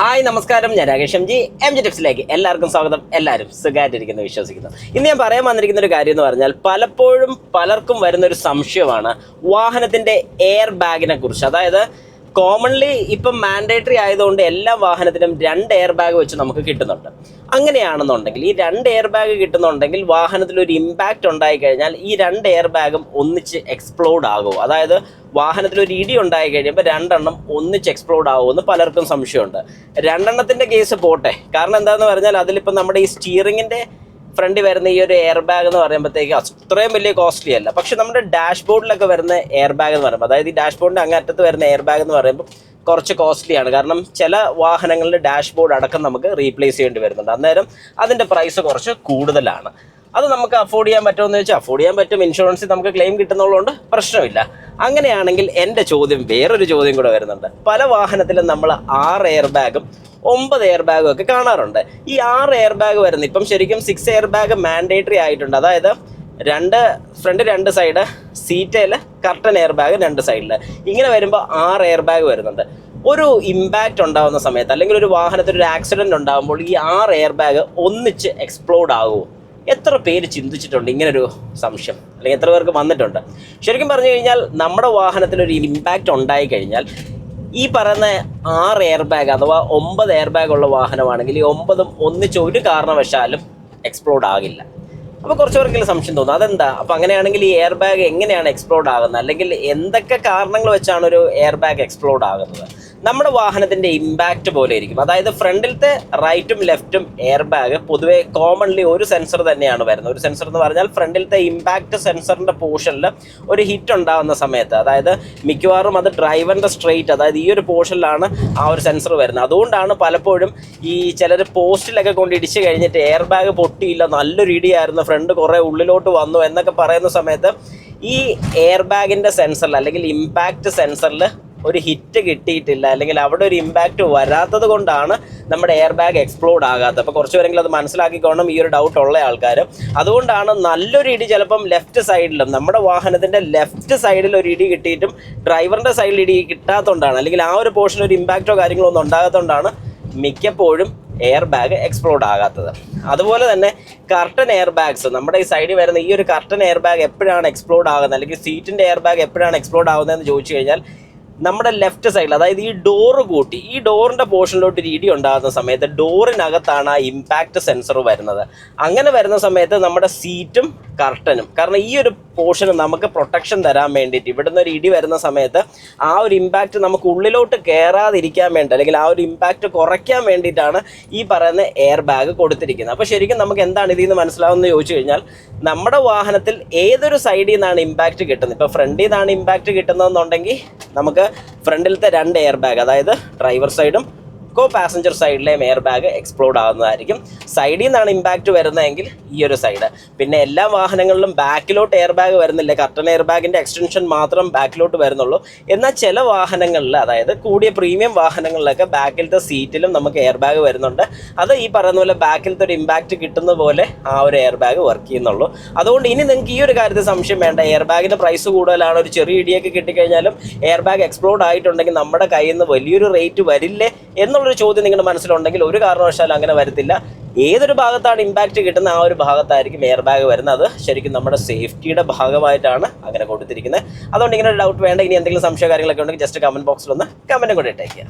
Hi നമസ്കാരം, ഞാൻ Rakesh M G ടിപ്സിലേക്ക് എല്ലാവർക്കും സ്വാഗതം. എല്ലാവരും സുഖമായിട്ടിരിക്കുന്നു വിശ്വസിക്കുന്നു. ഇന്ന് ഞാൻ പറയാൻ വന്നിരിക്കുന്ന ഒരു കാര്യം എന്ന് പറഞ്ഞാൽ പലപ്പോഴും പലർക്കും വരുന്നൊരു സംശയമാണ് വാഹനത്തിൻ്റെ എയർ ബാഗിനെ കുറിച്ച്. അതായത് കോമൺലി ഇപ്പം മാൻഡേറ്ററി ആയതുകൊണ്ട് എല്ലാ വാഹനത്തിനും 2 എയർ ബാഗ് വെച്ച് നമുക്ക് കിട്ടുന്നുണ്ട്. അങ്ങനെയാണെന്നുണ്ടെങ്കിൽ ഈ 2 എയർ ബാഗ് കിട്ടുന്നുണ്ടെങ്കിൽ വാഹനത്തിലൊരു ഇമ്പാക്റ്റ് ഉണ്ടായിക്കഴിഞ്ഞാൽ ഈ 2 എയർ ബാഗും ഒന്നിച്ച് എക്സ്പ്ലോഡ് ആകുമോ? അതായത് വാഹനത്തിലൊരു ഇടി ഉണ്ടായി കഴിയുമ്പോൾ 2 എണ്ണം ഒന്നിച്ച് എക്സ്പ്ലോഡ് ആകുമെന്ന് പലർക്കും സംശയമുണ്ട്. 2 എണ്ണത്തിൻ്റെ കേസ് പോട്ടെ, കാരണം എന്താണെന്ന് പറഞ്ഞാൽ അതിലിപ്പം നമ്മുടെ ഈ സ്റ്റിയറിങ്ങിൻ്റെ ഫ്രണ്ടിൽ വരുന്ന ഈ ഒരു എയർ ബാഗ് എന്ന് പറയുമ്പോഴത്തേക്ക് അത്രയും വലിയ കോസ്റ്റ്ലി അല്ല. പക്ഷെ നമ്മുടെ ഡാഷ്ബോർഡിലൊക്കെ വരുന്ന എയർ ബാഗ് എന്ന് പറയുമ്പോൾ, അതായത് ഈ ഡാഷ്ബോർഡിൻ്റെ അങ്ങറ്റത്ത് വരുന്ന എയർ ബാഗ് എന്ന് പറയുമ്പോൾ കുറച്ച് കോസ്റ്റ്ലിയാണ്. കാരണം ചില വാഹനങ്ങളുടെ ഡാഷ്ബോർഡ് അടക്കം നമുക്ക് റീപ്ലേസ് ചെയ്യേണ്ടി വരുന്നുണ്ട്. അന്നേരം അതിൻ്റെ പ്രൈസ് കുറച്ച് കൂടുതലാണ്. അത് നമുക്ക് അഫോർഡ് ചെയ്യാൻ പറ്റുമെന്ന് വെച്ചാൽ അഫോർഡ് ചെയ്യാൻ പറ്റും. ഇൻഷുറൻസിൽ നമുക്ക് ക്ലെയിം കിട്ടുന്നതുകൊണ്ട് പ്രശ്നമില്ല. അങ്ങനെയാണെങ്കിൽ എൻ്റെ ചോദ്യം, വേറൊരു ചോദ്യം കൂടെ വരുന്നുണ്ട്. പല വാഹനത്തിലും നമ്മൾ 6 എയർ ബാഗും 9 എയർ ബാഗും ഒക്കെ കാണാറുണ്ട്. ഈ 6 എയർ ബാഗ് വരുന്നത് ഇപ്പം ശരിക്കും 6 എയർ ബാഗ് മാൻഡേറ്ററി ആയിട്ടുണ്ട്. അതായത് ഫ്രണ്ട് 2 സൈഡ്, സീറ്റയിൽ കർട്ടൻ എയർ ബാഗ് 2 സൈഡിൽ, ഇങ്ങനെ വരുമ്പോൾ 6 എയർ ബാഗ് വരുന്നുണ്ട്. ഒരു ഇമ്പാക്റ്റ് ഉണ്ടാകുന്ന സമയത്ത് അല്ലെങ്കിൽ ഒരു വാഹനത്തിൽ ഒരു ആക്സിഡൻറ്റ് ഉണ്ടാകുമ്പോൾ ഈ 6 എയർ ബാഗ് ഒന്നിച്ച് എക്സ്പ്ലോഡ് ആകുമോ? എത്ര പേര് ചിന്തിച്ചിട്ടുണ്ട് ഇങ്ങനൊരു സംശയം, അല്ലെങ്കിൽ എത്ര പേർക്ക് വന്നിട്ടുണ്ട്? ശരിക്കും പറഞ്ഞു കഴിഞ്ഞാൽ നമ്മുടെ വാഹനത്തിലൊരു ഇമ്പാക്റ്റ് ഉണ്ടായി കഴിഞ്ഞാൽ ഈ പറയുന്ന 6 എയർ ബാഗ് അഥവാ 9 എയർ ബാഗ് ഉള്ള വാഹനമാണെങ്കിൽ ഈ 9ഉം ഒന്നിച്ച് ഒരു കാരണവശാലും എക്സ്പ്ലോഡ് ആകില്ല. അപ്പോൾ കുറച്ച് പേർക്കെങ്കിലും സംശയം തോന്നും, അതെന്താ? അപ്പോൾ അങ്ങനെയാണെങ്കിൽ ഈ എയർ ബാഗ് എങ്ങനെയാണ് എക്സ്പ്ലോഡ് ആകുന്നത്, അല്ലെങ്കിൽ എന്തൊക്കെ കാരണങ്ങൾ വെച്ചാണ് ഒരു എയർ ബാഗ് എക്സ്പ്ലോഡ് ആകുന്നത്? നമ്മുടെ വാഹനത്തിൻ്റെ ഇമ്പാക്റ്റ് പോലെ ഇരിക്കും. അതായത് ഫ്രണ്ടിലത്തെ റൈറ്റും ലെഫ്റ്റും എയർ ബാഗ് പൊതുവെ കോമൺലി ഒരു സെൻസർ തന്നെയാണ് വരുന്നത്. ഒരു സെൻസർ എന്ന് പറഞ്ഞാൽ ഫ്രണ്ടിലത്തെ ഇമ്പാക്റ്റ് സെൻസറിൻ്റെ പോർഷനിൽ ഒരു ഹിറ്റ് ഉണ്ടാകുന്ന സമയത്ത്, അതായത് മിക്കവാറും അത് ഡ്രൈവറിൻ്റെ സ്ട്രെയിറ്റ്, അതായത് ഈ ഒരു പോർഷനിലാണ് ആ ഒരു സെൻസർ വരുന്നത്. അതുകൊണ്ടാണ് പലപ്പോഴും ഈ ചിലർ പോസ്റ്റിലൊക്കെ കൊണ്ട് ഇടിച്ച് കഴിഞ്ഞിട്ട് എയർ ബാഗ് പൊട്ടിയില്ല, നല്ലൊരു ഇടിയായിരുന്നു, ഫ്രണ്ട് കുറേ ഉള്ളിലോട്ട് വന്നു എന്നൊക്കെ പറയുന്ന സമയത്ത് ഈ എയർ ബാഗിൻ്റെ സെൻസറിൽ അല്ലെങ്കിൽ ഇമ്പാക്റ്റ് സെൻസറിൽ ഒരു ഹിറ്റ് കിട്ടിയിട്ടില്ല, അല്ലെങ്കിൽ അവിടെ ഒരു ഇമ്പാക്റ്റ് വരാത്തത് കൊണ്ടാണ് നമ്മുടെ എയർ ബാഗ് എക്സ്പ്ലോഡ് ആകാത്തത്. അപ്പോൾ കുറച്ച് പേരെങ്കിലും അത് മനസ്സിലാക്കിക്കോണം, ഈ ഒരു ഡൗട്ട് ഉള്ള ആൾക്കാർ. അതുകൊണ്ടാണ് നല്ലൊരു ഇടി ചിലപ്പം ലെഫ്റ്റ് സൈഡിലും, നമ്മുടെ വാഹനത്തിൻ്റെ ലെഫ്റ്റ് സൈഡിൽ ഒരു ഇടി കിട്ടിയിട്ടും ഡ്രൈവറിൻ്റെ സൈഡിൽ ഇടി കിട്ടാത്തതുകൊണ്ടാണ്, അല്ലെങ്കിൽ ആ ഒരു പോർഷനിൽ ഒരു ഇമ്പാക്റ്റോ കാര്യങ്ങളോ ഒന്നും ഉണ്ടാകാത്തതുകൊണ്ടാണ് മിക്കപ്പോഴും എയർ ബാഗ് എക്സ്പ്ലോഡ് ആകാത്തത്. അതുപോലെ തന്നെ കർട്ടൻ എയർ ബാഗ്സ്, നമ്മുടെ ഈ സൈഡിൽ വരുന്ന ഈ ഒരു കർട്ടൻ എയർ ബാഗ് എപ്പോഴാണ് എക്സ്പ്ലോഡ് ആകുന്നത്, അല്ലെങ്കിൽ സീറ്റിൻ്റെ എയർ ബാഗ് എപ്പോഴാണ് എക്സ്പ്ലോഡ് ആകുന്നതെന്ന് ചോദിച്ചു കഴിഞ്ഞാൽ നമ്മുടെ ലെഫ്റ്റ് സൈഡിൽ, അതായത് ഈ ഡോറ് കൂട്ടി ഈ ഡോറിൻ്റെ പോർഷനിലോട്ട് ഒരു ഇടി ഉണ്ടാകുന്ന സമയത്ത് ഡോറിനകത്താണ് ആ ഇമ്പാക്റ്റ് സെൻസർ വരുന്നത്. അങ്ങനെ വരുന്ന സമയത്ത് നമ്മുടെ സീറ്റും കർട്ടനും, കാരണം ഈ ഒരു പോർഷന് നമുക്ക് പ്രൊട്ടക്ഷൻ തരാൻ വേണ്ടിയിട്ട് ഇവിടുന്ന് ഒരു ഇടി വരുന്ന സമയത്ത് ആ ഒരു ഇമ്പാക്റ്റ് നമുക്ക് ഉള്ളിലോട്ട് കയറാതിരിക്കാൻ വേണ്ടി, അല്ലെങ്കിൽ ആ ഒരു ഇമ്പാക്റ്റ് കുറയ്ക്കാൻ വേണ്ടിയിട്ടാണ് ഈ പറയുന്ന എയർ ബാഗ് കൊടുത്തിരിക്കുന്നത്. അപ്പോൾ ശരിക്കും നമുക്ക് എന്താണ് ഇതിൽ നിന്ന് മനസ്സിലാവുമെന്ന് ചോദിച്ചു കഴിഞ്ഞാൽ, നമ്മുടെ വാഹനത്തിൽ ഏതൊരു സൈഡിൽ നിന്നാണ് ഇമ്പാക്റ്റ് കിട്ടുന്നത്. ഇപ്പോൾ ഫ്രണ്ടിൽ നിന്നാണ് ഇമ്പാക്റ്റ് കിട്ടുന്നതെന്നുണ്ടെങ്കിൽ നമുക്ക് ഫ്രണ്ടിലത്തെ 2 എയർ ബാഗ്, അതായത് ഡ്രൈവർ സൈഡും കോ പാസഞ്ചർ സൈഡിലെയും എയർ ബാഗ് എക്സ്പ്ലോഡ് ആകുന്നതായിരിക്കും. സൈഡിൽ നിന്നാണ് ഇമ്പാക്റ്റ് വരുന്നതെങ്കിൽ ഈ ഒരു സൈഡ്. പിന്നെ എല്ലാ വാഹനങ്ങളിലും ബാക്കിലോട്ട് എയർ ബാഗ് വരുന്നില്ല, കർട്ടൻ എയർ ബാഗിൻ്റെ എക്സ്റ്റൻഷൻ മാത്രം ബാക്കിലോട്ട് വരുന്നുള്ളൂ. എന്നാൽ ചില വാഹനങ്ങളിൽ, അതായത് കൂടിയ പ്രീമിയം വാഹനങ്ങളിലൊക്കെ ബാക്കിലത്തെ സീറ്റിലും നമുക്ക് എയർ ബാഗ് വരുന്നുണ്ട്. അത് ഈ പറയുന്ന പോലെ ബാക്കിലത്തെ ഒരു ഇമ്പാക്റ്റ് കിട്ടുന്ന പോലെ ആ ഒരു എയർ ബാഗ് വർക്ക് ചെയ്യുന്നുള്ളൂ. അതുകൊണ്ട് ഇനി നിങ്ങൾക്ക് ഈ ഒരു കാര്യത്തിൽ സംശയം വേണ്ട. എയർ ബാഗിൻ്റെ പ്രൈസ് കൂടുതലാണ്, ഒരു ചെറിയ ഇടിയൊക്കെ കിട്ടിക്കഴിഞ്ഞാലും എയർ ബാഗ് എക്സ്പ്ലോഡ് ആയിട്ടുണ്ടെങ്കിൽ നമ്മുടെ കയ്യിൽ നിന്ന് വലിയൊരു റേറ്റ് വരില്ലേ എന്നുള്ളൊരു ചോദ്യം നിങ്ങളുടെ മനസ്സിലുണ്ടെങ്കിൽ ഒരു കാരണവശാലും അങ്ങനെ വരത്തില്ല. ഏതൊരു ഭാഗത്താണ് ഇമ്പാക്റ്റ് കിട്ടുന്ന ആ ഒരു ഭാഗത്തായിരിക്കും എയർ ബാഗ് വരുന്നത്. അത് ശരിക്കും നമ്മുടെ സേഫ്റ്റിയുടെ ഭാഗമായിട്ടാണ് അങ്ങനെ കൊടുത്തിരിക്കുന്നത്. അതുകൊണ്ട് ഇങ്ങനെ ഒരു ഡൗട്ട് വേണ്ട. ഇനി എന്തെങ്കിലും സംശയ കാര്യങ്ങളൊക്കെ ഉണ്ടെങ്കിൽ ജസ്റ്റ് കമൻറ്റ് ബോക്സിലൊന്ന് കമൻറ്റും കൂടി ഇട്ടേക്കുക.